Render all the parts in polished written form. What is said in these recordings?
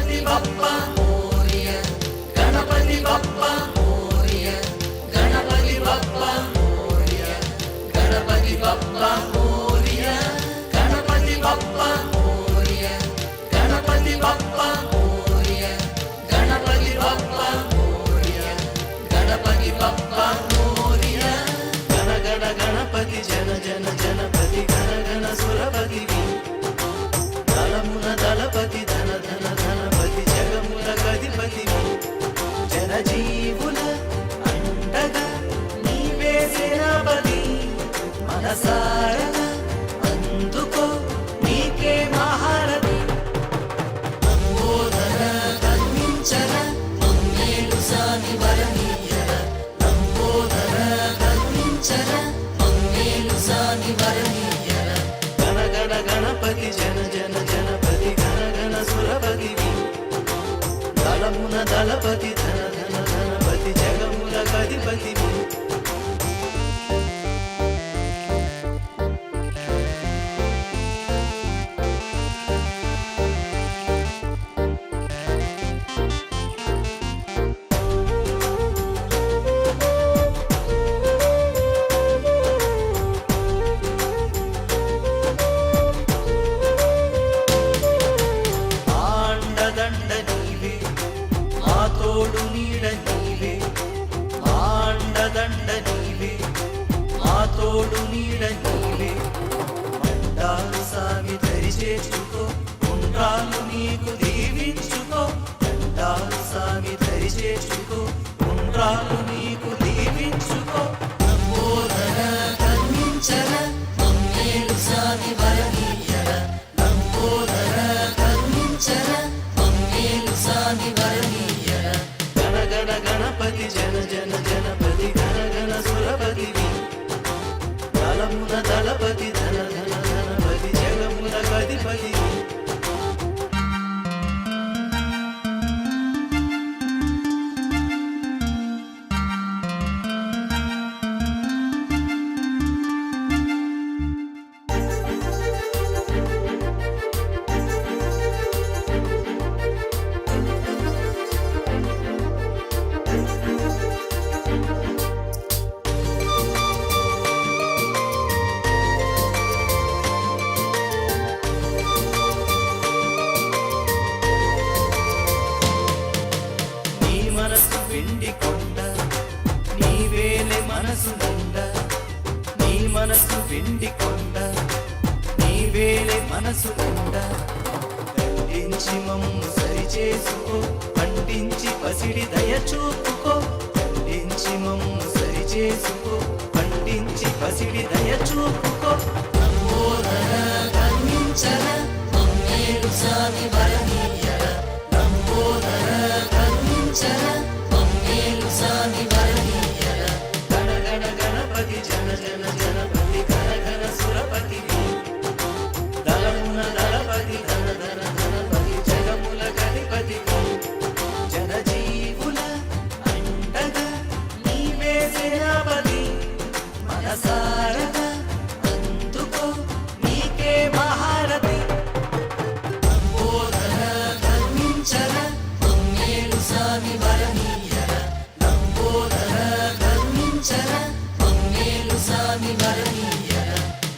गणपति बप्पा मोरया गणपति बप्पा मोरया गणपति बप्पा मोरया गणपति बप्पा मोरया गणपति बप्पा मोरया गणपति बप्पा मोरया गणपति बप्पा मोरया गणपति बप्पा मोरया गण गण गणपति जन जन जनपति गण गण सुरपति दलमुन दलपति धन धन धनपति जगमुल गदिपति जनजीवुल अंडगा नीवे सेनापति मनसारगा అందుకో నీకే మహారతి లంబోదర కరుణించర మంగేలు సాని వరనీయర లంబోదర కరుణించర మంగేలు సాని వరనీయర గణ గణ గణపతి జన జన జనపతి గణ గణ సురపతి దళమున దళపతి ధన ధన ధనపతి జగముల గదిపతి తోడు నీడ నీవే ఆండదండ నీవే మా తోడు నీడ నీవే మండాలు సాగి దరి చేర్చుకో ఉండ్రాలు నీకు దీవించుకో మండాలు సాగి దరి చేర్చుకో ఉండ్రాలు నీకు దీవించుకో లంబోదర కరుణించర మంగేలు సాగి వరనీయర లంబోదర కరుణించర మంగేలు సాగి వరనీయర గణ గణపతి జన జన జనపతి గణ గణ సురపతి దళమున దళపతి ధన ధన ధనపతి జగముల గదిపతి వెండి కొండ నీవేలే మనసు నిండ నీ మనసు వెండి కొండ నీవేలే మనసు నిండ ఖండించి మమ్ము సరి చేసుకో ఖండించి పసిడి దయ చూపుకో ఖండించి మమ్ము సరి చేసుకో ఖండించి పసిడి దయ చూపుకో లంబోదర కరుణించర మంగేలు సాని వరనీయర లంబోదర కరుణించర సాని వరనీయర గణ గణ గణపతి జన జన జనపతి గణ గణ సురపతి దళమున దళపతి ధన ధన ధనపతి జగముల గణపతి జనజీవుల అండగా నీవే సేనాపతి మనసారగా అందుకో నీకే మహారతి లంబోదర కరుణించర మంగేలు సాని వరనీయర లంబోదర కరుణించర మంగేలు సాని వరనీయర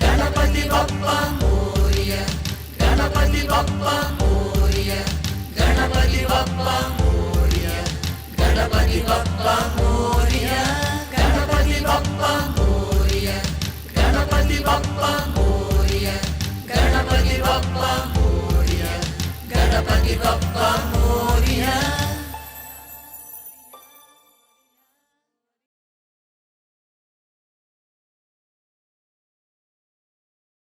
గణపతి బప్పా మోరయా గణపతి బప్పా మోరయా గణపతి బప్పా మోరయా గణపతి బప్పా మోరయా గణపతి బప్పా మోరయా గణపతి బప్పా మోరయా గణపతి బప్పా మోరయా గణపతి బప్పా మోరయా